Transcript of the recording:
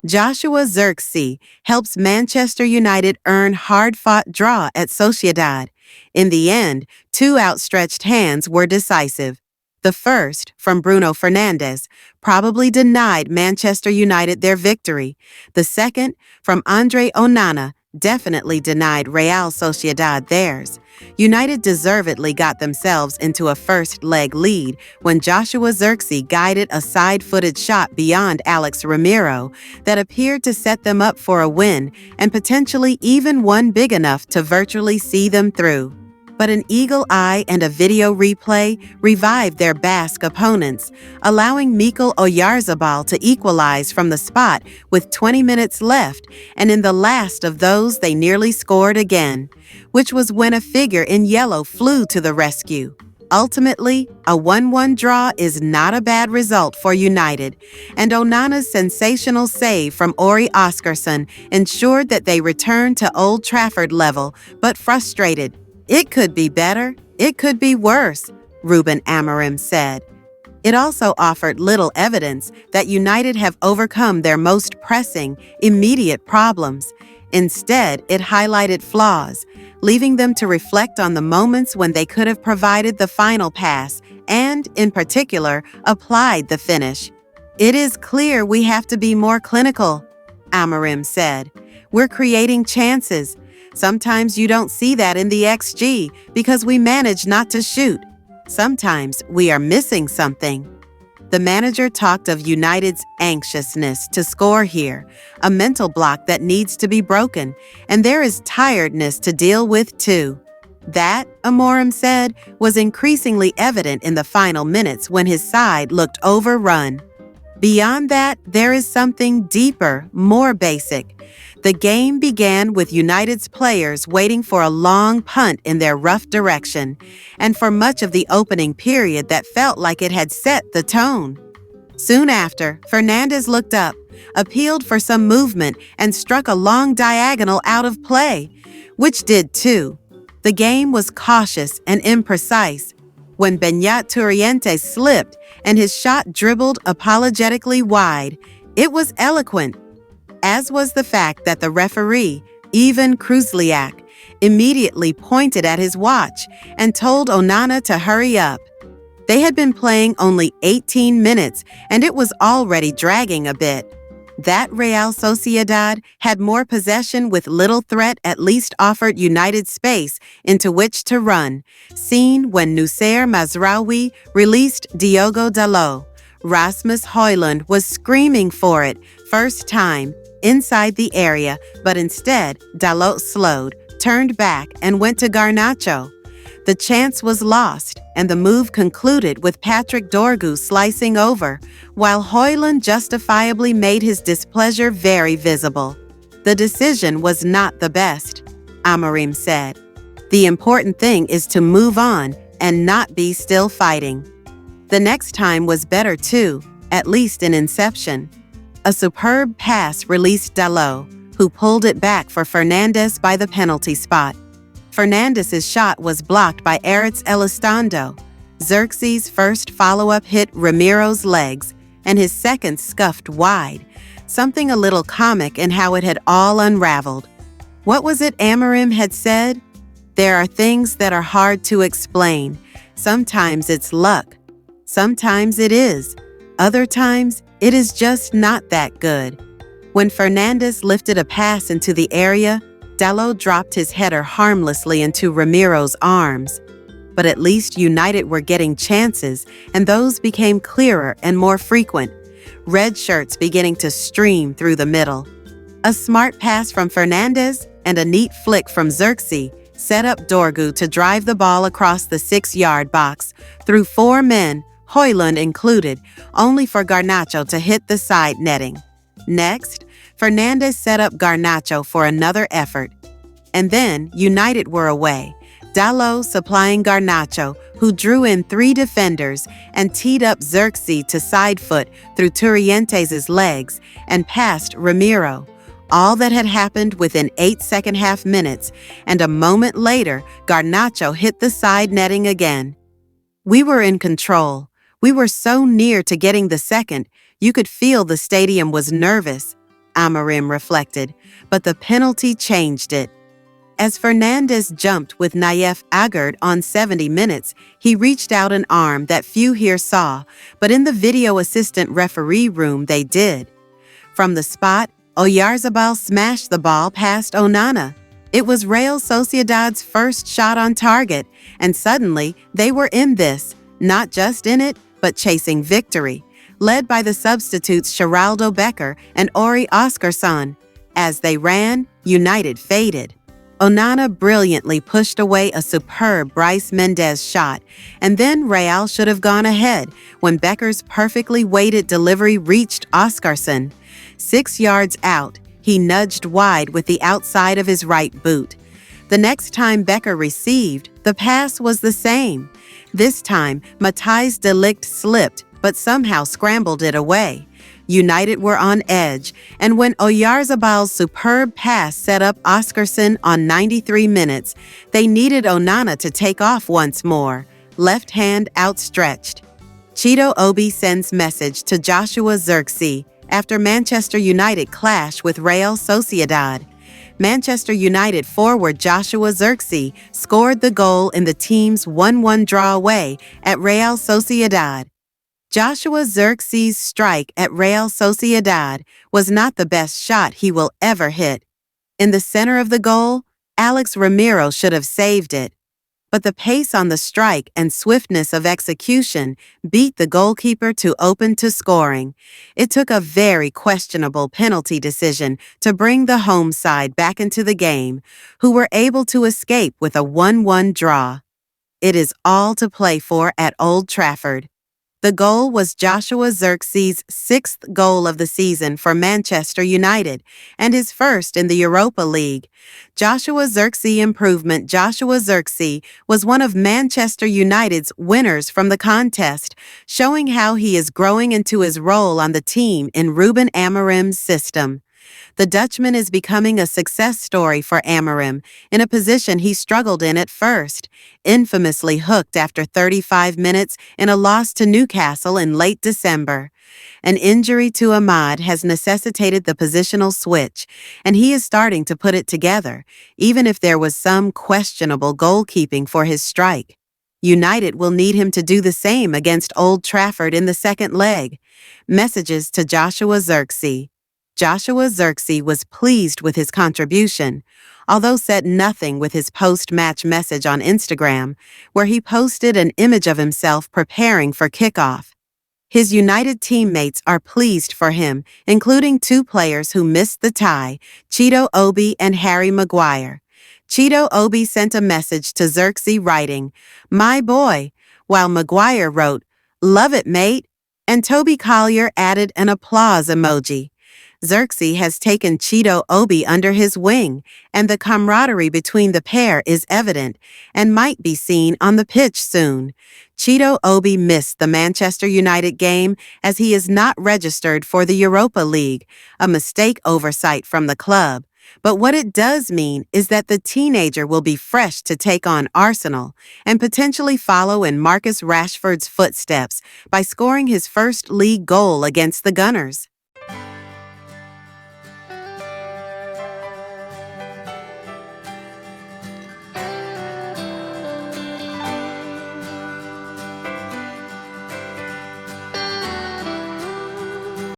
Joshua Zirkzee helps Manchester United earn hard-fought draw at Sociedad. In the end, two outstretched hands were decisive. The first, from Bruno Fernandes, probably denied Manchester United their victory. The second, from André Onana, definitely denied Real Sociedad theirs. United deservedly got themselves into a first-leg lead when Joshua Zirkzee guided a side-footed shot beyond Alex Remiro that appeared to set them up for a win and potentially even one big enough to virtually see them through. But an eagle eye and a video replay revived their Basque opponents, allowing Mikel Oyarzabal to equalize from the spot with 20 minutes left, and in the last of those they nearly scored again, which was when a figure in yellow flew to the rescue. Ultimately, a 1-1 draw is not a bad result for United, and Onana's sensational save from Orri Óskarsson ensured that they returned to Old Trafford level, but frustrated. "It could be better, it could be worse," Ruben Amorim said. It also offered little evidence that United have overcome their most pressing, immediate problems. Instead, it highlighted flaws, leaving them to reflect on the moments when they could have provided the final pass and, in particular, applied the finish. "It is clear we have to be more clinical," Amorim said. "We're creating chances. Sometimes you don't see that in the XG because we manage not to shoot. Sometimes we are missing something." The manager talked of United's anxiousness to score here, a mental block that needs to be broken, and there is tiredness to deal with too. That, Amorim said, was increasingly evident in the final minutes when his side looked overrun. Beyond that, there is something deeper, more basic. The game began with United's players waiting for a long punt in their rough direction, and for much of the opening period that felt like it had set the tone. Soon after, Fernandes looked up, appealed for some movement, and struck a long diagonal out of play, which did too. The game was cautious and imprecise. When Beñat Turrientes slipped and his shot dribbled apologetically wide, it was eloquent, as was the fact that the referee, Ivan Kruzliak, immediately pointed at his watch and told Onana to hurry up. They had been playing only 18 minutes, and it was already dragging a bit. That Real Sociedad had more possession with little threat at least offered United space into which to run, seen when Noussair Mazraoui released Diogo Dalot. Rasmus Højlund was screaming for it, first time, inside the area, but instead Dalot slowed, turned back, and went to Garnacho. The chance was lost, and the move concluded with Patrick Dorgu slicing over, while Højlund justifiably made his displeasure very visible. "The decision was not the best," Amorim said. "The important thing is to move on and not be still fighting." The next time was better too, at least in inception. A superb pass released Dalot, who pulled it back for Fernandes by the penalty spot. Fernandes' shot was blocked by Aritz Elizondo. Zirkzee's first follow-up hit Remiro's legs, and his second scuffed wide, something a little comic in how it had all unraveled. What was it Amorim had said? "There are things that are hard to explain. Sometimes it's luck. Sometimes it is. Other times, it is just not that good." When Fernandes lifted a pass into the area, Dalot dropped his header harmlessly into Remiro's arms. But at least United were getting chances, and those became clearer and more frequent, red shirts beginning to stream through the middle. A smart pass from Fernandes and a neat flick from Zirkzee set up Dorgu to drive the ball across the 6-yard box through 4 men, Højlund included, only for Garnacho to hit the side netting. Next, Fernandes set up Garnacho for another effort. And then United were away, Dalot supplying Garnacho, who drew in 3 defenders and teed up Zirkzee to side foot through Turrientes' legs and past Remiro. All that had happened within 8 second-half minutes, and a moment later, Garnacho hit the side netting again. We were in control. We were so near to getting the second, you could feel the stadium was nervous. Amorim reflected, but the penalty changed it. As Fernandes jumped with Naif Agard on 70 minutes, he reached out an arm that few here saw, but in the video assistant referee room they did. From the spot, Oyarzabal smashed the ball past Onana. It was Real Sociedad's first shot on target, and suddenly they were in this, not just in it, but chasing victory, led by the substitutes Geraldo Becker and Orri Óskarsson. As they ran, United faded. Onana brilliantly pushed away a superb Bryce Mendes shot, and then Real should have gone ahead when Becker's perfectly weighted delivery reached Óskarsson. 6 yards out, he nudged wide with the outside of his right boot. The next time Becker received, the pass was the same. This time, Matthijs de Ligt slipped, but somehow scrambled it away. United were on edge, and when Oyarzabal's superb pass set up Óskarsson on 93 minutes, they needed Onana to take off once more, left hand outstretched. Chido Obi sends message to Joshua Zirkzee after Manchester United clash with Real Sociedad. Manchester United forward Joshua Zirkzee scored the goal in the team's 1-1 draw away at Real Sociedad. Joshua Zirkzee's strike at Real Sociedad was not the best shot he will ever hit. In the center of the goal, Alex Remiro should have saved it. But the pace on the strike and swiftness of execution beat the goalkeeper to open to scoring. It took a very questionable penalty decision to bring the home side back into the game, who were able to escape with a 1-1 draw. It is all to play for at Old Trafford. The goal was Joshua Zirkzee's 6th goal of the season for Manchester United and his first in the Europa League. Joshua Zirkzee improvement Joshua Zirkzee was one of Manchester United's winners from the contest, showing how he is growing into his role on the team in Ruben Amorim's system. The Dutchman is becoming a success story for Amorim, in a position he struggled in at first, infamously hooked after 35 minutes in a loss to Newcastle in late December. An injury to Ahmad has necessitated the positional switch, and he is starting to put it together, even if there was some questionable goalkeeping for his strike. United will need him to do the same against Old Trafford in the second leg. Messages to Joshua Zirkzee. Joshua Zirkzee was pleased with his contribution, although said nothing with his post-match message on Instagram, where he posted an image of himself preparing for kickoff. His United teammates are pleased for him, including 2 players who missed the tie, Chido Obi and Harry Maguire. Chido Obi sent a message to Zirkzee writing, "My boy," while Maguire wrote, "Love it, mate," and Toby Collier added an applause emoji. Zirkzee has taken Chido Obi under his wing, and the camaraderie between the pair is evident and might be seen on the pitch soon. Chido Obi missed the Manchester United game as he is not registered for the Europa League, a mistake oversight from the club. But what it does mean is that the teenager will be fresh to take on Arsenal and potentially follow in Marcus Rashford's footsteps by scoring his first league goal against the Gunners.